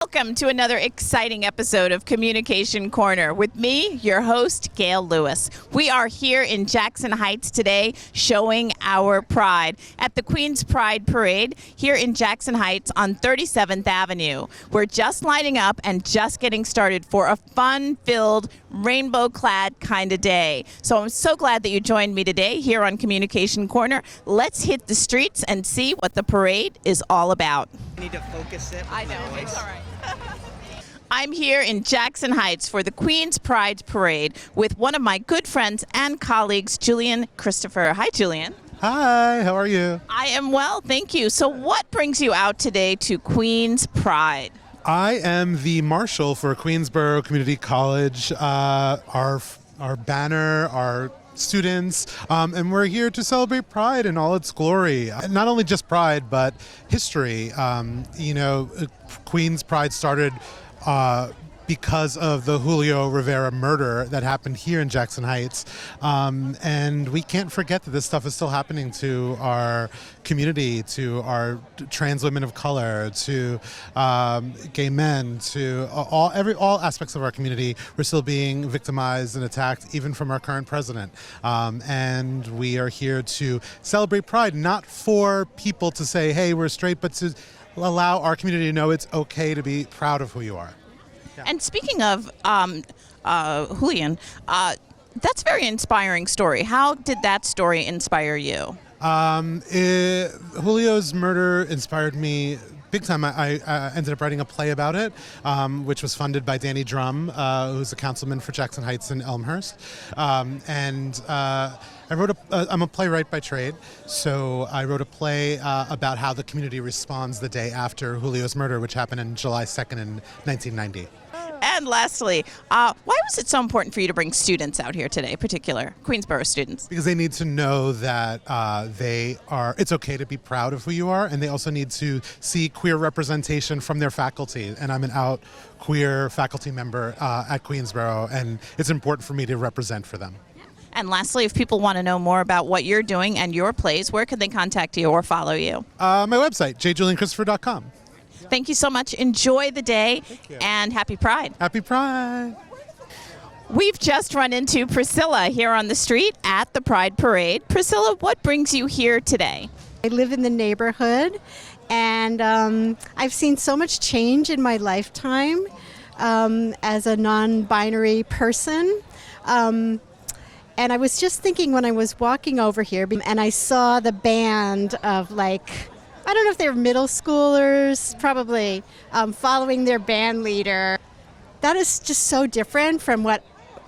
Welcome to another exciting episode of Communication Corner with me, your host, Gail Lewis. We are here in Jackson Heights today showing our pride at the Queen's Pride Parade here in Jackson Heights on 37th Avenue. We're just lining up and just getting started for a fun-filled, rainbow-clad kind of day. So I'm so glad that you joined me today here on Communication Corner. Let's hit the streets and see what the parade is all about. I need to focus it. I know, it's all right. I'm here in Jackson Heights for the Queen's Pride Parade with one of my good friends and colleagues, Julian Christopher. Hi, Julian. Hi, how are you? I am well, thank you. So what brings you out today to Queen's Pride? I am the marshal for Queensborough Community College. Our banner, our students, and we're here to celebrate Pride in all its glory. Not only just Pride, but history. Queen's Pride started because of the Julio Rivera murder that happened here in Jackson Heights. And we can't forget that this stuff is still happening to our community, to our trans women of color, to gay men, to all aspects of our community. We're still being victimized and attacked, even from our current president. And we are here to celebrate Pride, not for people to say, hey, we're straight, but to allow our community to know it's okay to be proud of who you are. And speaking of Julian, that's a very inspiring story. How did that story inspire you? Julio's murder inspired me big time. I ended up writing a play about it, which was funded by Danny Drum, who's a councilman for Jackson Heights and Elmhurst. I'm a playwright by trade, so I wrote a play about how the community responds the day after Julio's murder, which happened on July 2nd in 1990. And lastly, why was it so important for you to bring students out here today, particular Queensborough students? Because they need to know that it's okay to be proud of who you are, and they also need to see queer representation from their faculty. And I'm an out queer faculty member at Queensborough, and it's important for me to represent for them. And lastly, if people want to know more about what you're doing and your plays, where can they contact you or follow you? My website, jjulianchristopher.com. Thank you so much. Enjoy the day and happy Pride. Happy Pride. We've just run into Priscilla here on the street at the Pride Parade. Priscilla, what brings you here today? I live in the neighborhood, and I've seen so much change in my lifetime as a non-binary person. And I was just thinking when I was walking over here, and I saw the band of I don't know if they were middle schoolers, probably, following their band leader. That is just so different from what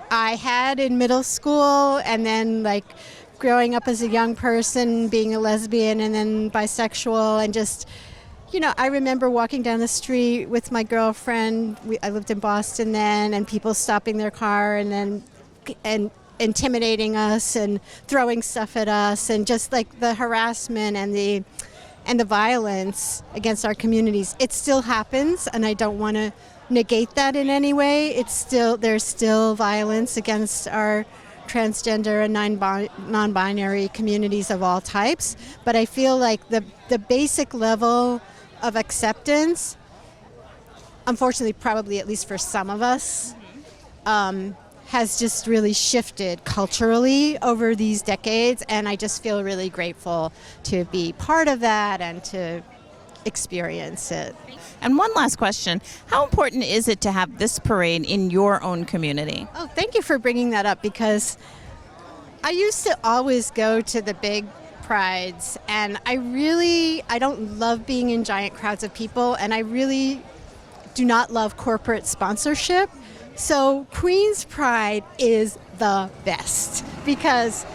I had in middle school, and then growing up as a young person, being a lesbian and then bisexual, and just, I remember walking down the street with my girlfriend. I lived in Boston then, and people stopping their car and intimidating us and throwing stuff at us, and just the harassment and the violence against our communities. It still happens, and I don't want to negate that in any way. There's still violence against our transgender and non-binary communities of all types, but I feel like the basic level of acceptance, unfortunately, probably at least for some of us, has just really shifted culturally over these decades, and I just feel really grateful to be part of that and to experience it. And one last question. How important is it to have this parade in your own community? Oh, thank you for bringing that up, because I used to always go to the big prides, and I don't love being in giant crowds of people, and I really do not love corporate sponsorship. So Queen's Pride is the best because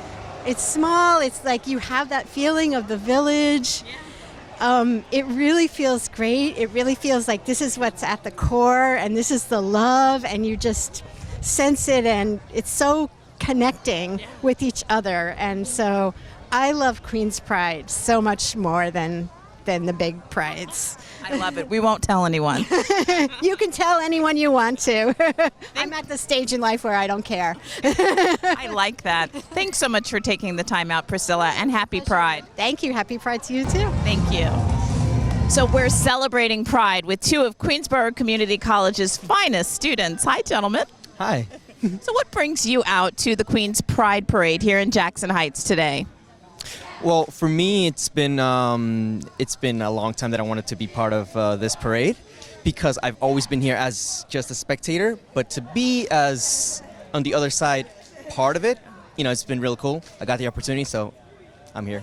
it's small. It's you have that feeling of the village. It really feels great. It really feels like this is what's at the core, and this is the love, and you just sense it, and it's so connecting with each other. And so I love Queen's Pride so much more than the big prides. I love it. We won't tell anyone. You can tell anyone you want to. I'm at the stage in life where I don't care. I like that. Thanks so much for taking the time out, Priscilla, and happy Pride. Thank you. Happy Pride to you too. Thank you. So we're celebrating Pride with two of Queensborough Community College's finest students. Hi, gentlemen. Hi. So what brings you out to the Queen's Pride Parade here in Jackson Heights today? Well, for me, it's been a long time that I wanted to be part of this parade, because I've always been here as just a spectator, but to be as on the other side part of it, it's been really cool. I got the opportunity, so I'm here.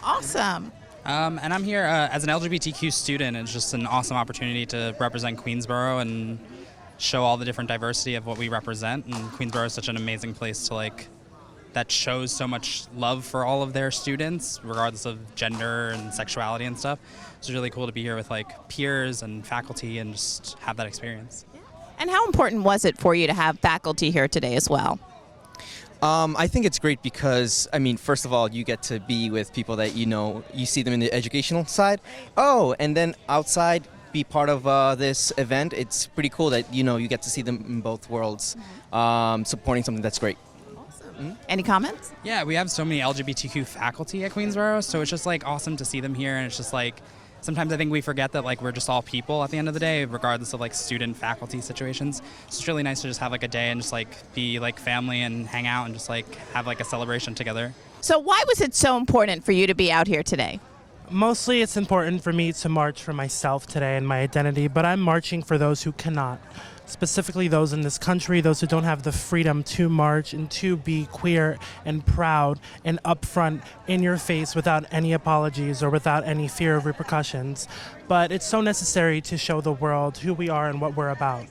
Awesome. And I'm here as an LGBTQ student. It's just an awesome opportunity to represent Queensborough and show all the different diversity of what we represent. And Queensborough is such an amazing place to that shows so much love for all of their students, regardless of gender and sexuality and stuff. It's really cool to be here with peers and faculty and just have that experience. And how important was it for you to have faculty here today as well? I think it's great because, first of all, you get to be with people that you see them in the educational side. Oh, and then outside, be part of this event. It's pretty cool that, you get to see them in both worlds, supporting something that's great. Awesome. Any comments? Yeah, we have so many LGBTQ faculty at Queensborough, so it's just awesome to see them here, and it's just sometimes I think we forget that we're just all people at the end of the day, regardless of student faculty situations. So it's really nice to just have a day and just be family and hang out and just have a celebration together. So why was it so important for you to be out here today? Mostly it's important for me to march for myself today and my identity, but I'm marching for those who cannot. Specifically those in this country, those who don't have the freedom to march and to be queer and proud and upfront in your face without any apologies or without any fear of repercussions. But it's so necessary to show the world who we are and what we're about.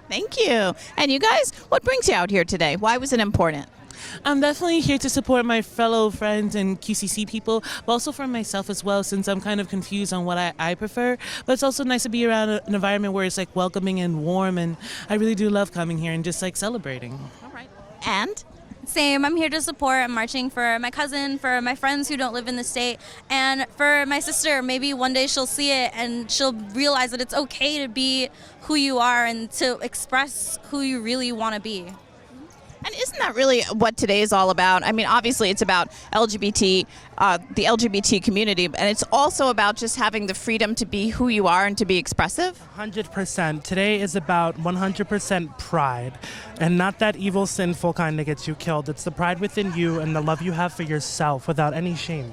Thank you. And you guys, what brings you out here today? Why was it important? I'm definitely here to support my fellow friends and QCC people, but also for myself as well, since I'm kind of confused on what I prefer. But it's also nice to be around an environment where it's welcoming and warm, and I really do love coming here and just celebrating. All right. And? Same. I'm here to support. I'm marching for my cousin, for my friends who don't live in the state, and for my sister. Maybe one day she'll see it and she'll realize that it's okay to be who you are and to express who you really want to be. And isn't that really what today is all about? Obviously it's about the LGBT community, and it's also about just having the freedom to be who you are and to be expressive. 100%. Today is about 100% pride, and not that evil, sinful kind that gets you killed. It's the pride within you and the love you have for yourself without any shame.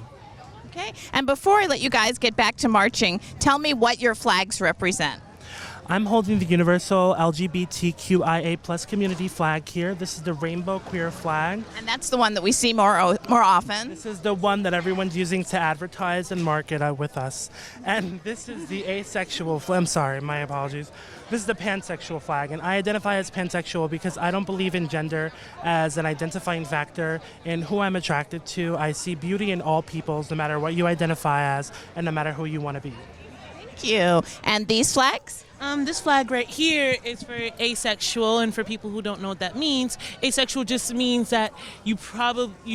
Okay. And before I let you guys get back to marching, tell me what your flags represent. I'm holding the universal LGBTQIA+ community flag here. This is the rainbow queer flag. And that's the one that we see more often. This is the one that everyone's using to advertise and market with us. And this is the asexual I'm sorry, my apologies. This is the pansexual flag, and I identify as pansexual because I don't believe in gender as an identifying factor in who I'm attracted to. I see beauty in all peoples, no matter what you identify as and no matter who you want to be. Thank you. And these flags? This flag right here is for asexual, and for people who don't know what that means, asexual just means that you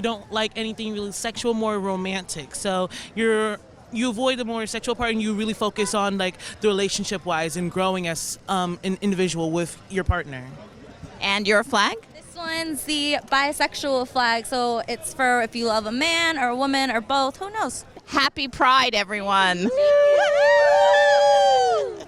don't like anything really sexual, more romantic. So you avoid the more sexual part and you really focus on the relationship wise and growing as an individual with your partner. And your flag? This one's the bisexual flag, so it's for if you love a man or a woman or both, who knows? Happy Pride, everyone.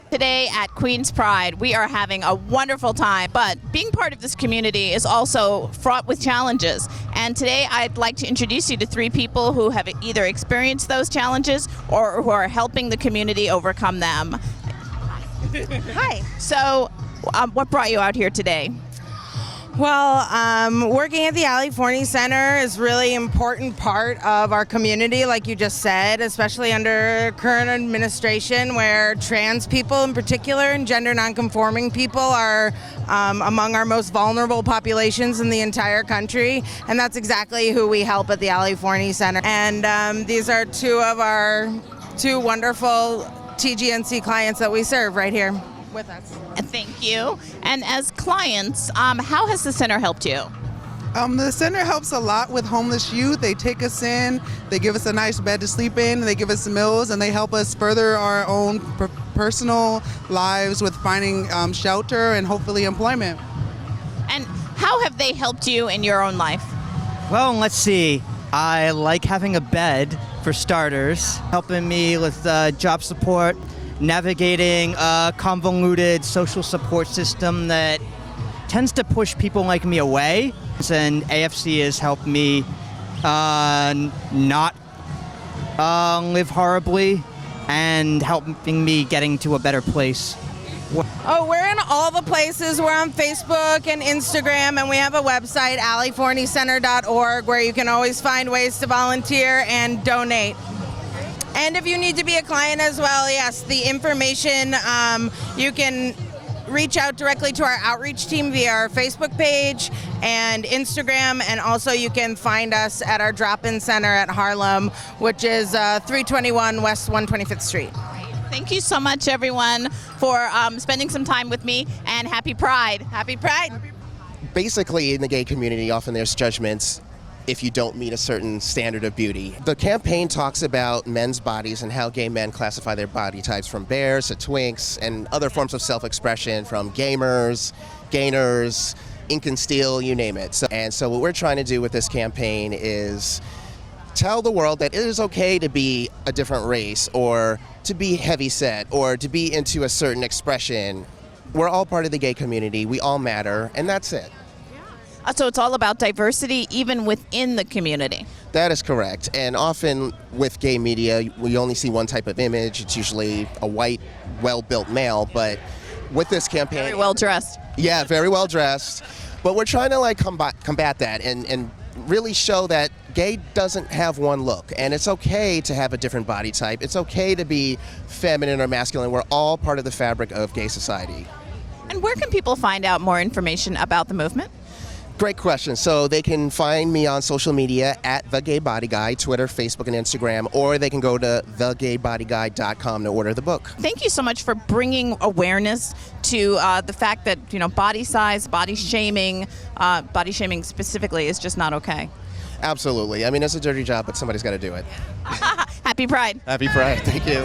Today at Queen's Pride, we are having a wonderful time, but being part of this community is also fraught with challenges. And today I'd like to introduce you to three people who have either experienced those challenges or who are helping the community overcome them. Hi. So, what brought you out here today? Well, working at the Ali Forney Center is really important part of our community, like you just said, especially under current administration where trans people in particular and gender nonconforming people are among our most vulnerable populations in the entire country. And that's exactly who we help at the Ali Forney Center. And these are two of our wonderful TGNC clients that we serve right here with us. Thank you. And as clients, how has the center helped you? The center helps a lot with homeless youth. They take us in, they give us a nice bed to sleep in, they give us meals, and they help us further our own personal lives with finding shelter and hopefully employment. And how have they helped you in your own life? Well, let's see. I like having a bed for starters, helping me with job support, navigating a convoluted social support system that tends to push people like me away. And AFC has helped me not live horribly and helping me getting to a better place. Oh, we're in all the places. We're on Facebook and Instagram, and we have a website, aliforneycenter.org, where you can always find ways to volunteer and donate. And if you need to be a client as well, yes, the information, you can reach out directly to our outreach team via our Facebook page and Instagram, and also you can find us at our drop-in center at Harlem, which is 321 West 125th Street. Thank you so much, everyone, for spending some time with me, and happy Pride. Happy Pride. Basically, in the gay community, often there's judgments if you don't meet a certain standard of beauty. The campaign talks about men's bodies and how gay men classify their body types, from bears to twinks and other forms of self-expression, from gamers, gainers, ink and steel, you name it. So what we're trying to do with this campaign is tell the world that it is okay to be a different race, or to be heavyset, or to be into a certain expression. We're all part of the gay community. We all matter, and that's it. So it's all about diversity, even within the community. That is correct. And often with gay media, we only see one type of image. It's usually a white, well-built male. But with this campaign, Very well dressed. Yeah, very well dressed. But we're trying to like combat that and really show that gay doesn't have one look, and it's okay to have a different body type. It's okay to be feminine or masculine. We're all part of the fabric of gay society. And where can people find out more information about the movement? Great question. So they can find me on social media at The Gay Body Guy, Twitter, Facebook, and Instagram, or they can go to thegaybodyguy.com to order the book. Thank you so much for bringing awareness to the fact that, body size, body shaming specifically is just not okay. Absolutely. I mean, it's a dirty job, but somebody's got to do it. Happy Pride. Happy Pride. Thank you.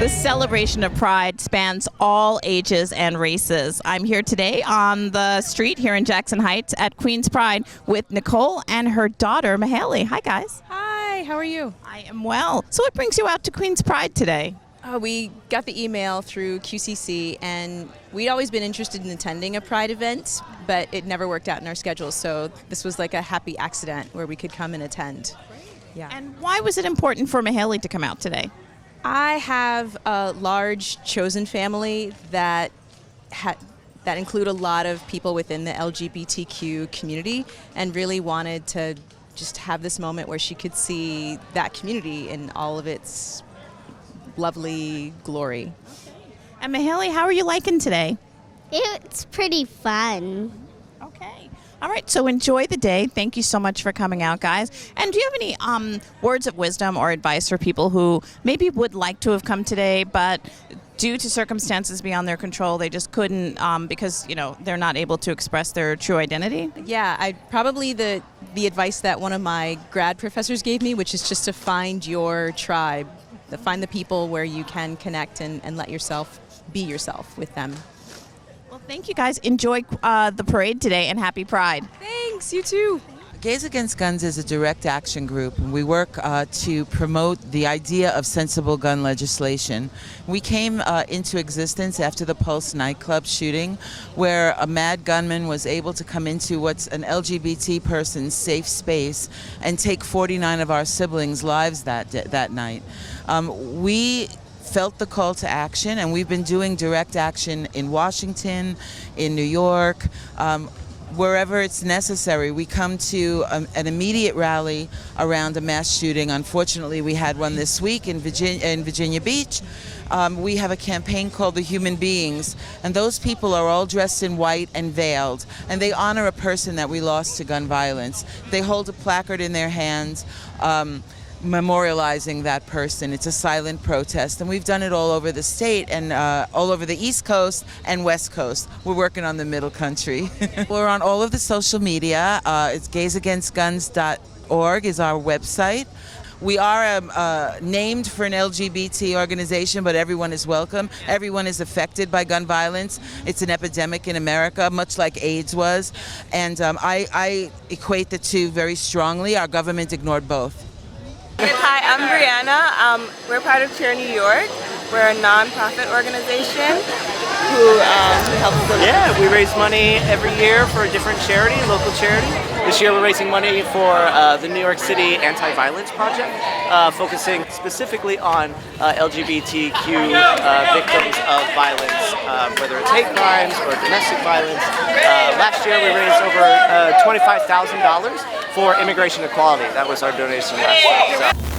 The celebration of Pride spans all ages and races. I'm here today on the street here in Jackson Heights at Queen's Pride with Nicole and her daughter, Mahaley. Hi, guys. Hi, how are you? I am well. So what brings you out to Queen's Pride today? We got the email through QCC, and we'd always been interested in attending a Pride event, but it never worked out in our schedules. So this was like a happy accident where we could come and attend. Yeah. And why was it important for Mahaley to come out today? I have a large chosen family that include a lot of people within the LGBTQ community, and really wanted to just have this moment where she could see that community in all of its lovely glory. And Mahaley, how are you liking today? It's pretty fun. Okay. All right, so enjoy the day. Thank you so much for coming out, guys. And do you have any words of wisdom or advice for people who maybe would like to have come today, but due to circumstances beyond their control, they just couldn't because, they're not able to express their true identity? Yeah, the advice that one of my grad professors gave me, which is just to find your tribe, to find the people where you can connect and let yourself be yourself with them. Well, thank you, guys. Enjoy the parade today, and happy Pride. Thanks, you too. Gays Against Guns is a direct action group, and we work to promote the idea of sensible gun legislation. We came into existence after the Pulse nightclub shooting, where a mad gunman was able to come into what's an LGBT person's safe space and take 49 of our siblings' lives that night. We felt the call to action, and we've been doing direct action in Washington, in New York, wherever it's necessary. We come to an immediate rally around a mass shooting. Unfortunately, we had one this week in Virginia Beach. We have a campaign called The Human Beings, and those people are all dressed in white and veiled, and they honor a person that we lost to gun violence. They hold a placard in their hands memorializing that person. It's a silent protest, and we've done it all over the state and all over the East Coast and West Coast. We're working on the middle country. We're on all of the social media. It's gaysagainstguns.org is our website. We are named for an LGBT organization, but everyone is welcome. Everyone is affected by gun violence. It's an epidemic in America, much like AIDS was. And I equate the two very strongly. Our government ignored both. Hi, I'm Brianna. We're part of Cheer New York. We're a non-profit organization who helps them. Yeah, we raise money every year for a different charity, local charity. This year we're raising money for the New York City Anti-Violence Project, focusing specifically on LGBTQ victims of violence, whether it's hate crimes or domestic violence. Last year we raised over $25,000 for immigration equality. That was our donation last year. So.